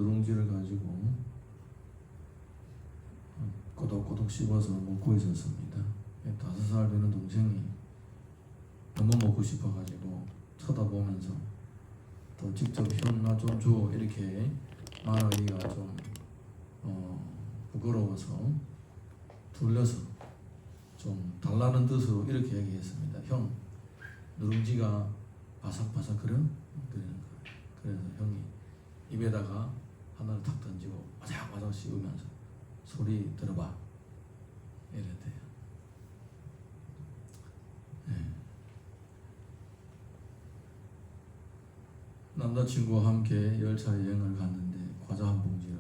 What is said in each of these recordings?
누룽지를 가지고 꼬독꼬독 씹어서 먹고 있었습니다. 5살 되는 동생이 너무 먹고 싶어가지고 쳐다보면서 또 직접 형 나 좀 줘 이렇게 말하기가 좀 부끄러워서 돌려서 좀 달라는 뜻으로 이렇게 얘기했습니다. 형, 누룽지가 바삭바삭 그래? 그러는 거예요. 그래서 형이 입에다가 하나를 탁 던지고 바삭바삭 씹으면서 소리 들어봐 이랬대요. 네. 남자친구와 함께 열차 여행을 갔는데 과자 한 봉지를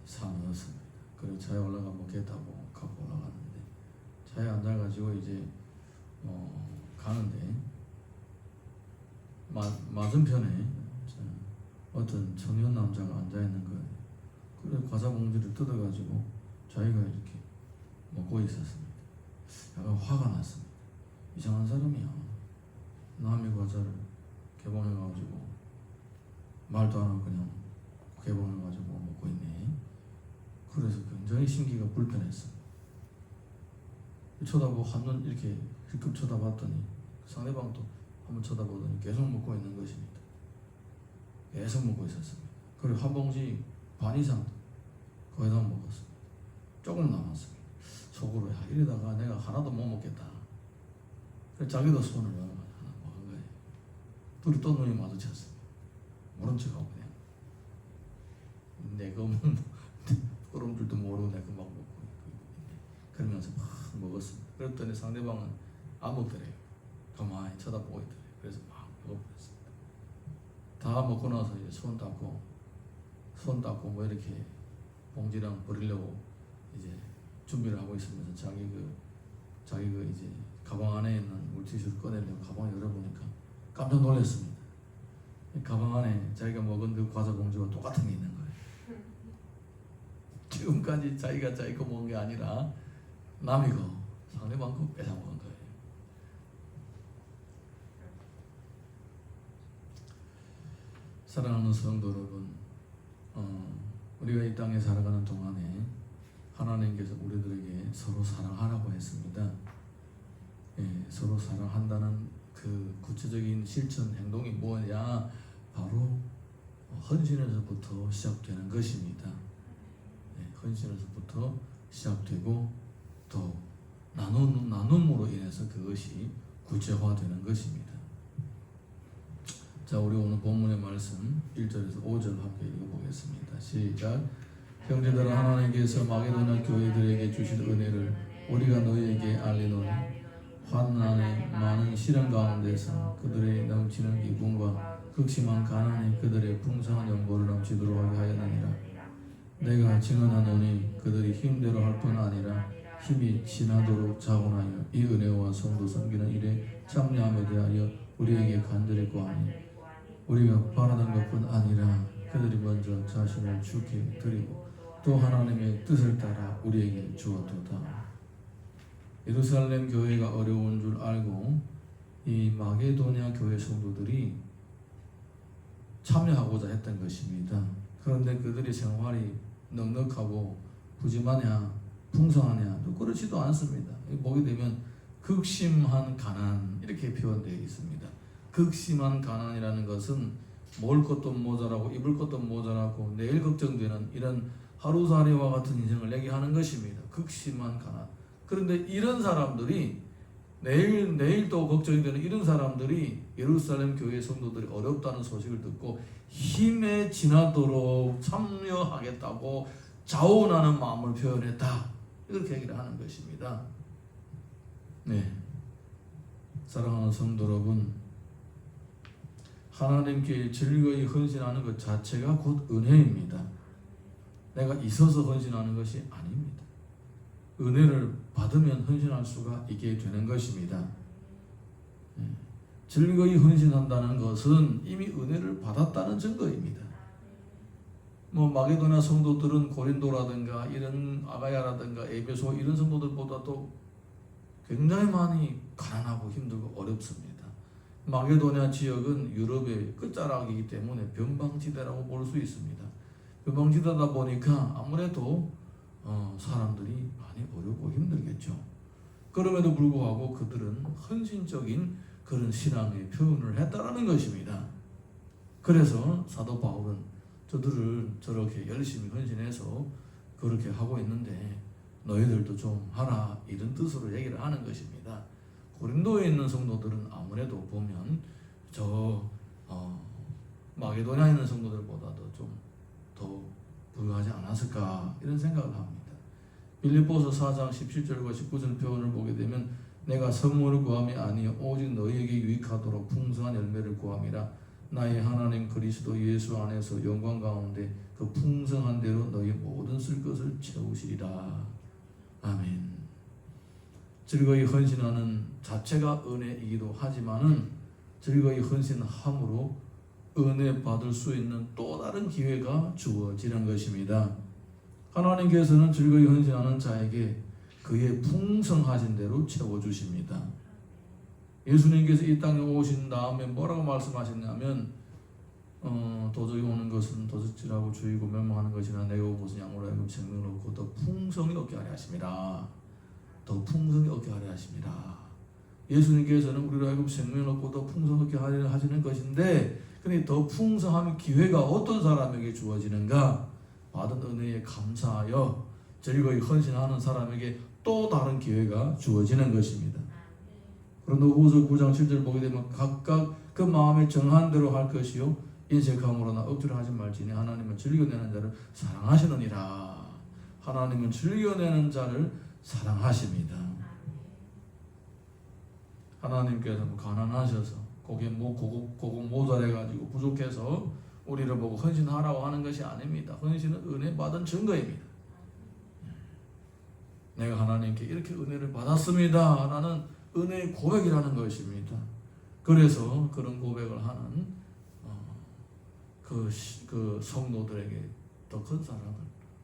사 넣었습니다. 그리고 차에 올라가 먹겠다고 갖고 올라갔는데 차에 앉아가지고 이제 가는데 맞은편에 어떤 청년 남자가 앉아있는 거예요. 그래서 과자 봉지를 뜯어가지고 자기가 이렇게 먹고 있었습니다. 약간 화가 났습니다. 이상한 사람이야. 남의 과자를 개봉해가지고 말도 안 하고 그냥 개봉해가지고 먹고 있네. 그래서 굉장히 심기가 불편했어요. 쳐다보고 한눈 이렇게 힐끔 쳐다봤더니 상대방도 한번 쳐다보더니 계속 먹고 있는 것입니다. 계속 먹고 있었습니다. 그리고 한 봉지 반 이상 거의 다 먹었습니다. 조금 남았습니다. 속으로 야 이러다가 내가 하나도 못 먹겠다. 그래서 자기도 손을 하나 먹은 거예요. 둘이 또 눈이 마주쳤어요. 모른 척하고 그냥 내가 끓은 줄도 모르고 내가 막 먹고 그러면서 막 먹었습니다. 그랬더니 상대방은 안 먹더래요. 가만히 쳐다보고 있더래요. 그래서 막 먹어버렸습니다. 다 먹고 나서 이제 손 닦고 뭐 이렇게 봉지랑 버리려고 이제 준비를 하고 있으면서 자기 그 이제 가방 안에 있는 물티슈를 꺼내려고 가방을 열어보니까 깜짝 놀랐습니다. 가방 안에 자기가 먹은 그 과자 봉지와 똑같은 게 있는 거예요. 지금까지 자기가 자기 거 먹은 게 아니라 남이 거 상대방 거 뺏어 먹은 거예요. 사랑하는 성도 여러분, 우리가 이 땅에 살아가는 동안에 하나님께서 우리들에게 서로 사랑하라고 했습니다. 예, 서로 사랑한다는 그 구체적인 실천 행동이 뭐냐? 바로 헌신에서부터 시작되는 것입니다. 예, 헌신에서부터 시작되고 또 나눔으로 인해서 그것이 구체화되는 것입니다. 자, 우리 오늘 본문의 말씀 1절에서 5절 함께 읽어보겠습니다. 시작. 형제들아, 하나님께서 마게도냐 교회들에게 주실 은혜를 우리가 너희에게 알리노니 환난의 많은 시련 가운데서 그들의 넘치는 기쁨과 극심한 가난이 그들의 풍성한 연보를 넘치도록 하게 하였느니라. 내가 증언하노니 그들이 힘대로 할 뿐 아니라 힘이 지나도록 자원하여 이 은혜와 성도 섬기는 일에 참여함에 대하여 우리에게 간절히 구하니 우리가 바라던 것뿐 아니라 그들이 먼저 자신을 주께 드리고 또 하나님의 뜻을 따라 우리에게 주었도다. 예루살렘 교회가 어려운 줄 알고 이 마게도냐 교회 성도들이 참여하고자 했던 것입니다. 그런데 그들의 생활이 넉넉하고 푸짐하냐 풍성하냐 그렇지도 않습니다. 보게 되면 극심한 가난 이렇게 표현되어 있습니다. 극심한 가난이라는 것은 먹을 것도 모자라고 입을 것도 모자라고 내일 걱정되는 이런 하루살이와 같은 인생을 얘기하는 것입니다. 극심한 가난. 그런데 이런 사람들이 내일도 걱정이 되는 이런 사람들이 예루살렘 교회 성도들이 어렵다는 소식을 듣고 힘에 지나도록 참여하겠다고 자원하는 마음을 표현했다. 이렇게 얘기를 하는 것입니다. 네, 사랑하는 성도 여러분, 하나님께 즐거이 헌신하는 것 자체가 곧 은혜입니다. 내가 있어서 헌신하는 것이 아닙니다. 은혜를 받으면 헌신할 수가 있게 되는 것입니다. 즐거이 헌신한다는 것은 이미 은혜를 받았다는 증거입니다. 마게도냐 성도들은 고린도라든가 이런 아가야라든가 에베소 이런 성도들보다도 굉장히 많이 가난하고 힘들고 어렵습니다. 마게도냐 지역은 유럽의 끝자락이기 때문에 변방지대라고 볼 수 있습니다. 변방지대다 보니까 아무래도 사람들이 많이 어렵고 힘들겠죠. 그럼에도 불구하고 그들은 헌신적인 그런 신앙의 표현을 했다라는 것입니다. 그래서 사도 바울은 저들을 저렇게 열심히 헌신해서 그렇게 하고 있는데 너희들도 좀 하라, 이런 뜻으로 얘기를 하는 것입니다. 고린도에 있는 성도들은 아무래도 보면 마게도냐에 있는 성도들보다도 좀 더 부유하지 않았을까, 이런 생각을 합니다. 빌립보서 4장 17절과 19절 표현을 보게 되면 내가 선물을 구함이 아니요 오직 너희에게 유익하도록 풍성한 열매를 구함이라. 나의 하나님 그리스도 예수 안에서 영광 가운데 그 풍성한 대로 너희 모든 쓸 것을 채우시리라. 아멘. 즐거이 헌신하는 자체가 은혜이기도 하지만은 즐거이 헌신함으로 은혜 받을 수 있는 또 다른 기회가 주어지는 것입니다. 하나님께서는 즐거이 헌신하는 자에게 그의 풍성하신 대로 채워주십니다. 예수님께서 이 땅에 오신 다음에 뭐라고 말씀하셨냐면 도저히 오는 것은 도적질하고 주의고 멸망하는 것이나 내가 온 것은 양으로 하여금 생명을 얻고 더 풍성히 얻게 하려 하심이라. 더 풍성히 얻게 하려 하심이라. 예수님께서는 우리로 하여금 생명을 얻고 더 풍성히 얻게 하려 하시는 것인데, 근데 더 풍성한 기회가 어떤 사람에게 주어지는가? 받은 은혜에 감사하여 즐거이 헌신하는 사람에게 또 다른 기회가 주어지는 것입니다. 고린도후서 9장 7절 보게 되면 각각 그 마음에 정한 대로 할 것이요 인색함으로나 억지로 하지 말지니 하나님은 즐겨내는 자를 사랑하시느니라. 하나님은 즐겨내는 자를 사랑하십니다. 하나님께서 가난하셔서 고국 모자래가지고 부족해서 우리를 보고 헌신하라고 하는 것이 아닙니다. 헌신은 은혜 받은 증거입니다. 내가 하나님께 이렇게 은혜를 받았습니다 라는 은혜의 고백이라는 것입니다. 그래서 그런 고백을 하는 그 성도들에게 더 큰 사랑을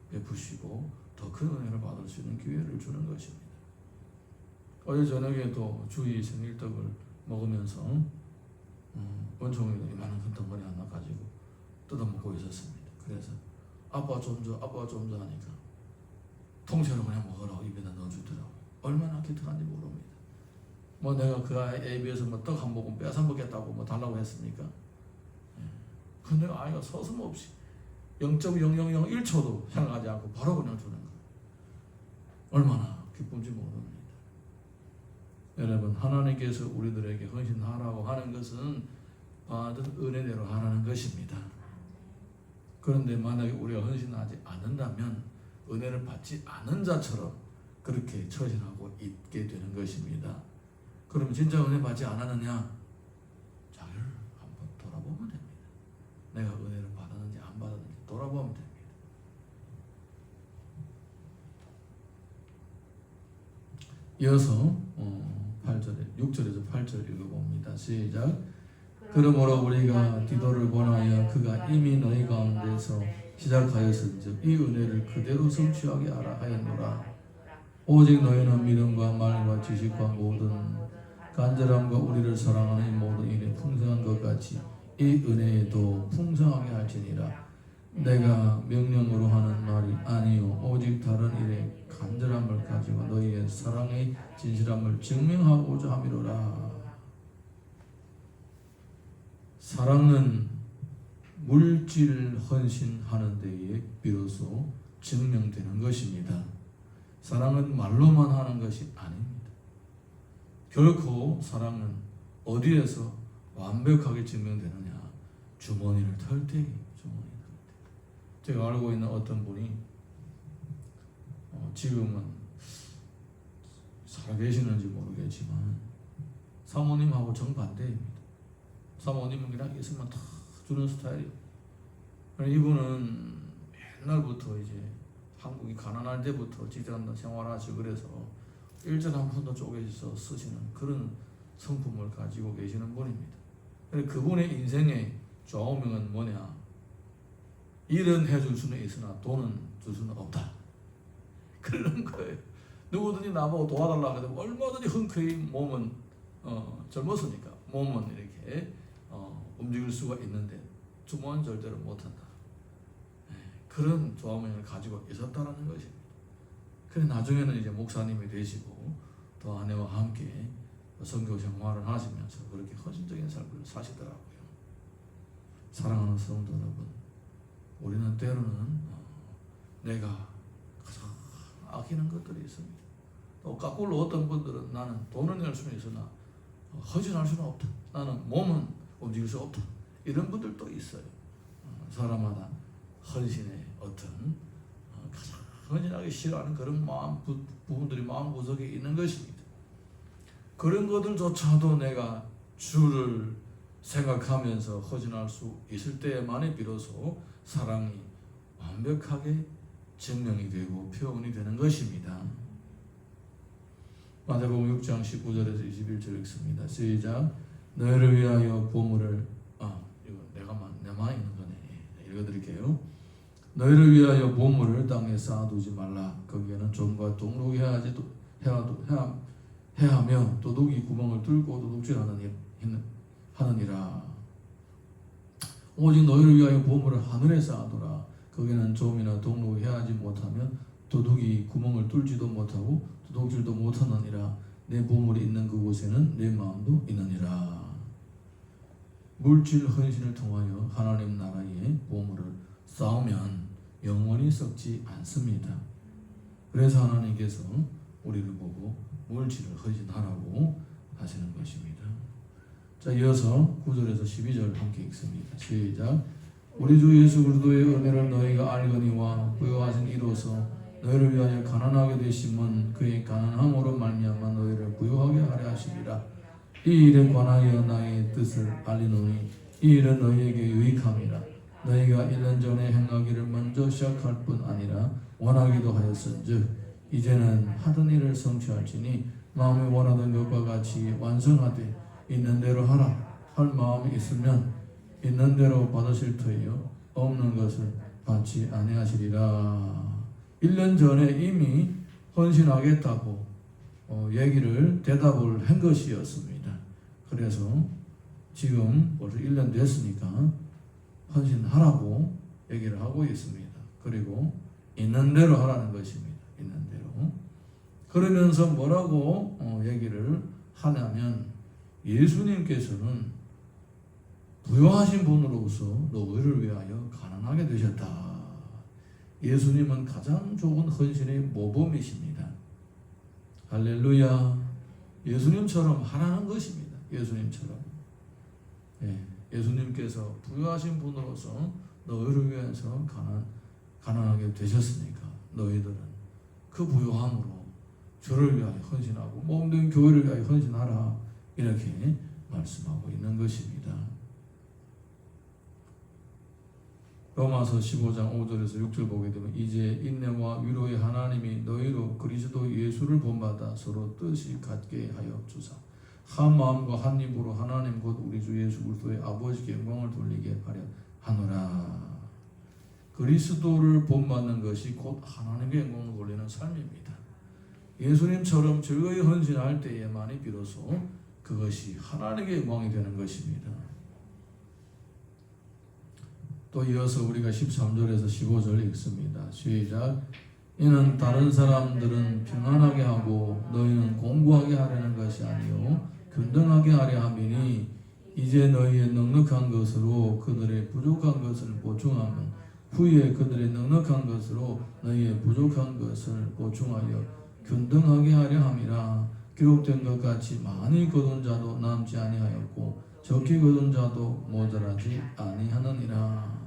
베푸시고 더 큰 은혜를 받을 수 있는 기회를 주는 것입니다. 어제 저녁에도 주희 생일떡을 먹으면서 원총이도 이만한 큰 덩어리 하나 가지고 뜯어먹고 있었습니다. 그래서 아빠 좀 줘 하니까 통째로 그냥 먹으라고 입에다 넣어주더라고요. 얼마나 기특한지 모릅니다. 뭐 내가 그 아이에 비해서 뭐 떡 한 모금 뺏어 먹겠다고 뭐 달라고 했습니까? 근데 아이가 서슴없이 0.0001초도 생각하지 않고 바로 그냥 주는 거예요. 얼마나 기쁜지 모릅니다. 여러분, 하나님께서 우리들에게 헌신하라고 하는 것은 받은 은혜대로 하라는 것입니다. 그런데 만약에 우리가 헌신하지 않는다면 은혜를 받지 않은 자처럼 그렇게 처신하고 있게 되는 것입니다. 그럼 진짜 은혜 받지 않았느냐? 자기를 한번 돌아보면 됩니다. 내가 은혜를 받았는지 안 받았는지 돌아보면 됩니다. 이어서 6절에서 8절 읽어봅니다. 시작. 그러므로 우리가 디도를 권하여 그가 이미 너희 가운데서 시작하였은즉 이 은혜를 그대로 성취하게 하라 하였노라. 오직 너희는 믿음과 말과 지식과 모든 간절함과 우리를 사랑하는 이 모든 일에 풍성한 것 같이 이 은혜에도 풍성하게 할지니라. 내가 명령으로 하는 말이 아니요 오직 다른 일에 간절함을 가지고 너희의 사랑의 진실함을 증명하고자 함이로라. 사랑은 물질 헌신하는 데에 비로소 증명되는 것입니다. 사랑은 말로만 하는 것이 아닙니다. 결코 사랑은 어디에서 완벽하게 증명되느냐? 주머니를 털 때입니다. 제가 알고 있는 어떤 분이 지금은 살아계시는지 모르겠지만 사모님하고 정반대입니다. 사모님은 그냥 있으면 다 주는 스타일이에요. 이분은 옛날부터 이제 한국이 가난할 때부터 직장 생활하시고 그래서 일절 한 푼도 쪼개서 쓰시는 그런 성품을 가지고 계시는 분입니다. 그분의 인생의 좌우명은 뭐냐? 일은 해줄 수는 있으나 돈은 줄 수는 없다. 그러는 거예요. 누구든지 나보고 도와달라 해도 얼마든지 흔쾌히 몸은 젊었으니까 몸은 이렇게 움직일 수가 있는데 주모는 절대로 못한다. 그런 조화문을 가지고 있었다라는 것입니다. 그래 나중에는 이제 목사님이 되시고 또 아내와 함께 선교 생활을 하시면서 그렇게 헌신적인 삶을 사시더라고요. 사랑하는 성도 여러분, 우리는 때로는 내가 가장 아끼는 것들이 있습니다. 또 거꾸로 어떤 분들은 나는 돈을 낼 수는 있으나 헌신할 수는 없다. 나는 몸은 움직일 수 없다. 이런 분들도 있어요. 사람마다 헌신의 어떤 가장 헌신하기 싫어하는 그런 부분들이 마음 구석에 있는 것입니다. 그런 것들조차도 내가 주를 생각하면서 헌신할 수 있을 때만이 비로소 사랑이 완벽하게 증명이 되고 표현이 되는 것입니다. 마태복음 6장 19절에서 21절 읽습니다. 시작. 너희를 위하여 보물을 이거 내만 있는 거네. 읽어드릴게요. 너희를 위하여 보물을 땅에 쌓아두지 말라. 거기에는 좀과 동록이 해하며 도둑이 구멍을 뚫고 도둑질하느니라. 오직 너희를 위하여 보물을 하늘에 쌓아두라. 거기는 좀이나 동록이 해하지 못하면 도둑이 구멍을 뚫지도 못하고 도둑질도 못하느니라. 내 보물이 있는 그곳에는 내 마음도 있느니라. 물질 헌신을 통하여 하나님 나라의 보물을 쌓으면 영원히 썩지 않습니다. 그래서 하나님께서 우리를 보고 물질을 헌신하라고 하시는 것입니다. 자, 이어서 9절에서 12절 함께 읽습니다. 시작. 우리 주 예수 그리스도의 은혜를 너희가 알거니와 부요하신 이로써 너희를 위하여 가난하게 되심은 그의 가난함으로 말미암아 너희를 부요하게 하려 하심이라. 이 일에 관하여 나의 뜻을 알리노니 이 일은 너희에게 유익함이라. 너희가 1년 전에 행하기를 먼저 시작할 뿐 아니라 원하기도 하였은즉 이제는 하던 일을 성취할지니 마음이 원하던 것과 같이 완성하되 있는 대로 하라. 할 마음이 있으면 있는 대로 받으실 터이요 없는 것을 받지 아니하시리라. 1년 전에 이미 헌신하겠다고 대답을 한 것이었습니다. 그래서 지금 벌써 1년 됐으니까 헌신하라고 얘기를 하고 있습니다. 그리고 있는 대로 하라는 것입니다. 있는 대로. 그러면서 뭐라고 얘기를 하냐면 예수님께서는 부요하신 분으로서 너희를 위하여 가난하게 되셨다. 예수님은 가장 좋은 헌신의 모범이십니다. 할렐루야. 예수님처럼 하라는 것입니다. 예수님처럼. 예수님께서 부요하신 분으로서 너희를 위해서 가난하게 되셨으니까 너희들은 그 부요함으로 주를 위하여 헌신하고 몸된 교회를 위하여 헌신하라. 이렇게 말씀하고 있는 것입니다. 로마서 15장 5절에서 6절 보게 되면 이제 인내와 위로의 하나님이 너희로 그리스도 예수를 본받아 서로 뜻이 같게 하여 주사 한 마음과 한 입으로 하나님 곧 우리 주 예수 그리스도의 아버지께 영광을 돌리게 하려 하노라. 그리스도를 본받는 것이 곧 하나님께 영광을 돌리는 삶입니다. 예수님처럼 즐거이 헌신할 때에만이 비로소 그것이 하나님께 영광이 되는 것입니다. 또 이어서 우리가 13절에서 15절 읽습니다. 시작. 이는 다른 사람들은 평안하게 하고 너희는 공부하게 하려는 것이 아니요 균등하게 하려 함이니 이제 너희의 넉넉한 것으로 그들의 부족한 것을 보충하면 후에 그들의 넉넉한 것으로 너희의 부족한 것을 보충하여 균등하게 하려 함이라. 기록된 것 같이 많이 거둔 자도 남지 아니하였고 적게 거둔 자도 모자라지 아니하느니라.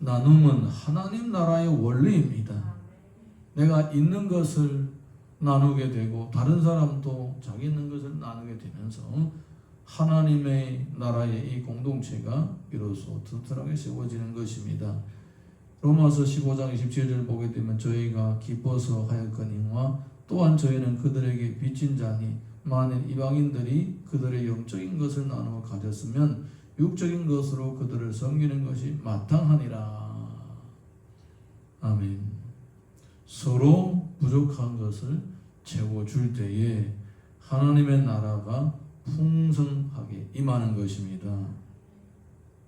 나눔은 하나님 나라의 원리입니다. 내가 있는 것을 나누게 되고 다른 사람도 자기 있는 것을 나누게 되면서 하나님의 나라의 이 공동체가 비로소 튼튼하게 세워지는 것입니다. 로마서 15장 27절 보게 되면 저희가 기뻐서 하였거니와 또한 저희는 그들에게 빚진 자니 만일 이방인들이 그들의 영적인 것을 나누어 가졌으면 육적인 것으로 그들을 섬기는 것이 마땅하니라. 아멘. 서로 부족한 것을 채워줄 때에 하나님의 나라가 풍성하게 임하는 것입니다.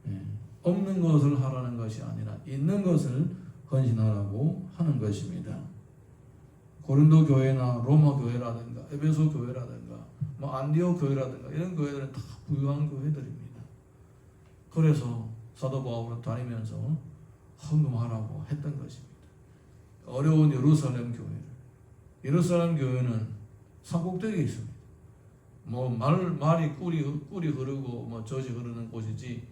예. 없는 것을 하라는 것이 아니라 있는 것을 헌신하라고 하는 것입니다. 고린도 교회나 로마 교회라든가 에베소 교회라든가 뭐 안디옥 교회라든가 이런 교회들은 다 부유한 교회들입니다. 그래서 사도 바울은 다니면서 헌금하라고 했던 것입니다. 어려운 예루살렘 교회는 산꼭대기에 있습니다. 뭐 말이 꿀이 흐르고 뭐 젖이 흐르는 곳이지,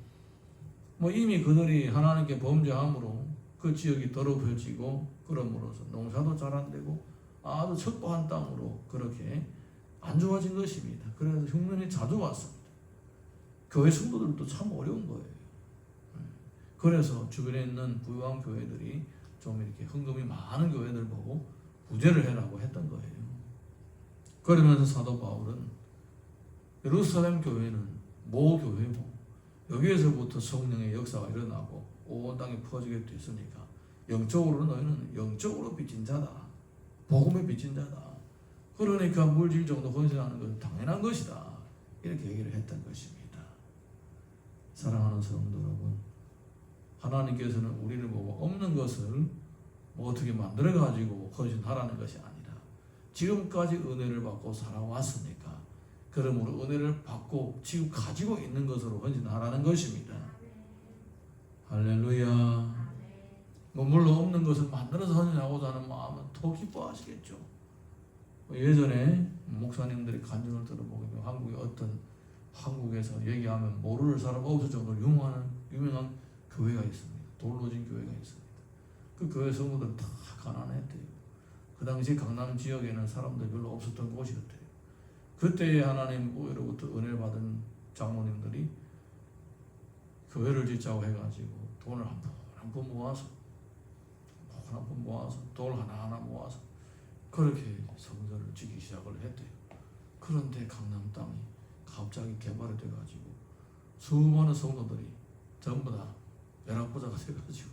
뭐 이미 그들이 하나님께 범죄함으로 그 지역이 더럽혀지고 그럼으로써 농사도 잘 안 되고 아주 척박한 땅으로 그렇게 안 좋아진 것입니다. 그래서 흉년이 자주 왔습니다. 교회 성도들도 참 어려운 거예요. 그래서 주변에 있는 부유한 교회들이 좀 이렇게 헌금이 많은 교회들 보고 구제를 해라고 했던 거예요. 그러면서 사도 바울은 예루살렘 교회는 모교회고 여기에서부터 성령의 역사가 일어나고 온 땅에 퍼지게 됐으니까 영적으로 너희는 영적으로 빚진 자다. 복음의 빚진 자다. 그러니까 물질 정도 헌신하는 것은 당연한 것이다. 이렇게 얘기를 했던 것입니다. 사랑하는 성도 여러분, 하나님께서는 우리를 보고 없는 것을 뭐 어떻게 만들어가지고 헌신하라는 것이 아니라 지금까지 은혜를 받고 살아왔으니까 그러므로 은혜를 받고 지금 가지고 있는 것으로 헌신하라는 것입니다. 할렐루야. 뭐 물론 없는 것을 만들어서 헌신하고자 하는 마음은 더 기뻐하시겠죠. 예전에 목사님들이 간증을 들어보면 한국에서 얘기하면 모를 사람 없을 정도로 유명한 교회가 있습니다. 돌로진 교회가 있습니다. 그 교회 성도들은 다 가난했대요. 그 당시 강남 지역에는 사람들이 별로 없었던 곳이었대요. 그때 하나님으로부터 은혜를 받은 장로님들이 교회를 짓자고 해가지고 돈을 한 푼 모아서 돌 하나하나 모아서 그렇게 성전을 짓기 시작을 했대요. 그런데 강남 땅이 갑자기 개발이 돼가지고 수많은 성도들이 전부 다 벼락부자가 돼가지고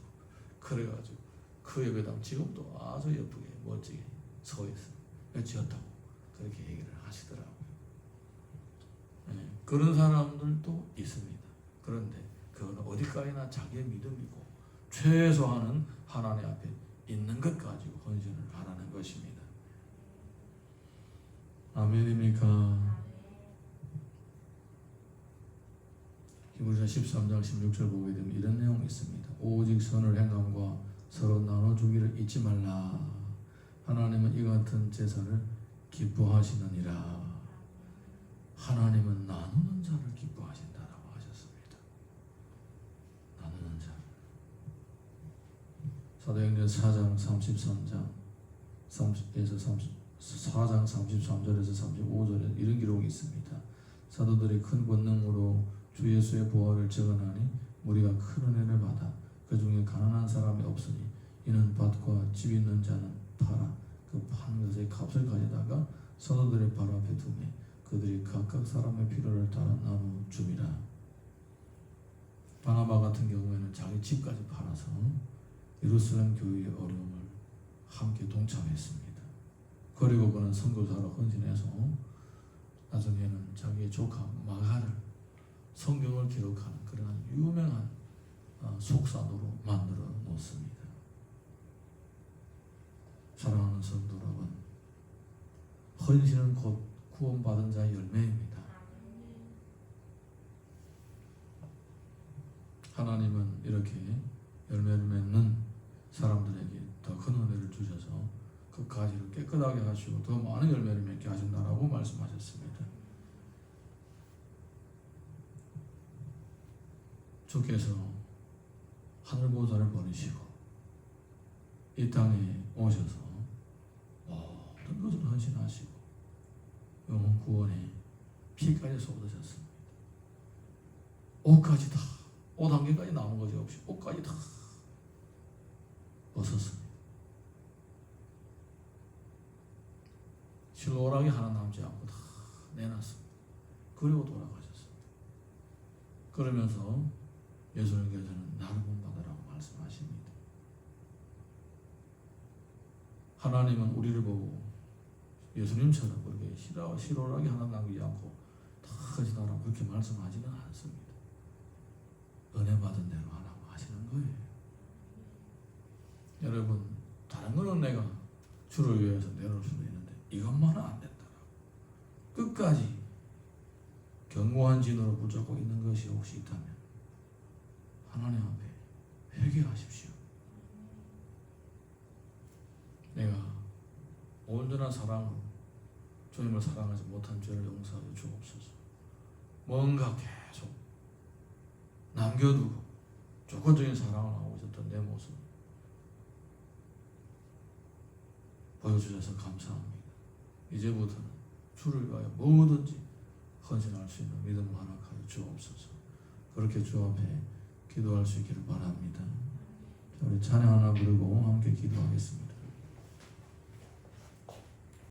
그래가지고 그 예배당 지금도 아주 예쁘게 멋지게 서 있어요. 지었다고 그렇게 얘기를 하시더라고요. 네, 그런 사람들도 있습니다. 그런데 그건 어디까지나 자기의 믿음이고 최소한은 하나님 앞에 있는 것 가지고 헌신을 하라는 것입니다. 아멘입니까? 히브리서 13장 16절 보게 되면 이런 내용이 있습니다. 오직 선을 행함과 서로 나눠주기를 잊지 말라. 하나님은 이 같은 제사를 기뻐하시느니라. 하나님은 나누는 자를 기뻐하신다라고 하셨습니다. 나누는 자. 사도행전 4장 33장 4장 33절에서 35절에 이런 기록이 있습니다. 사도들이 큰 권능으로 주 예수의 보혈을 증언하니 우리가 큰 은혜를 받아 그 중에 가난한 사람이 없으니 이는 밭과 집 있는 자는 팔아 그 파는 것의 값을 가져다가 사도들의 발 앞에 두매 그들이 각각 사람의 필요를 따라 나누어 줍니다. 바나바 같은 경우에는 자기 집까지 팔아서 예루살렘 교회의 어려움을 함께 동참했습니다. 그리고 그는 선교사로 헌신해서 나중에는 자기의 조카 마가를 성경을 기록하는 그러한 유명한 속사도로 만들어 놓습니다. 사랑하는 성도 여러분, 헌신은 곧 구원받은 자의 열매입니다. 하나님은 이렇게 열매를 맺는 사람들에게 더 큰 은혜를 주셔서 그 가지를 깨끗하게 하시고 더 많은 열매를 맺게 하신다라고 말씀하셨습니다. 주께서 하늘보좌를 버리시고 이 땅에 오셔서 모든 것을 헌신하시고 영혼 구원에 피까지 쏟으셨습니다. 옷까지 다, 옷 한 개까지 남은 것이 없이 옷까지 다 벗었습니다. 실로라기 하나 남지 않고 다 내놨습니다. 그리고 돌아가셨습니다. 그러면서 예수님께서는 나를 본받으라고 말씀하십니다. 하나님은 우리를 보고 예수님처럼 그렇게 실오라기 하나 남기지 않고 다 허락하시다라고 그렇게 말씀하지는 않습니다. 은혜 받은 대로 하라고 하시는 거예요. 여러분, 다른 거는 내가 주를 위해서 내놓을 수도 있는데 이것만은 안 된다라고 끝까지 견고한 진으로 붙잡고 있는 것이 혹시 있다면 하나님 앞에 회개하십시오. 내가 온전한 사랑으로 주님을 사랑하지 못한 죄를 용서하여 주옵소서. 뭔가 계속 남겨두고 조건적인 사랑을 하고 있었던 내 모습 보여주셔서 감사합니다. 이제부터는 주를 위하여 뭐든지 헌신할 수 있는 믿음을 허락하여 주옵소서. 그렇게 주 앞에 기도할 수 있기를 바랍니다. 우리 찬양 하나 부르고 함께 기도하겠습니다.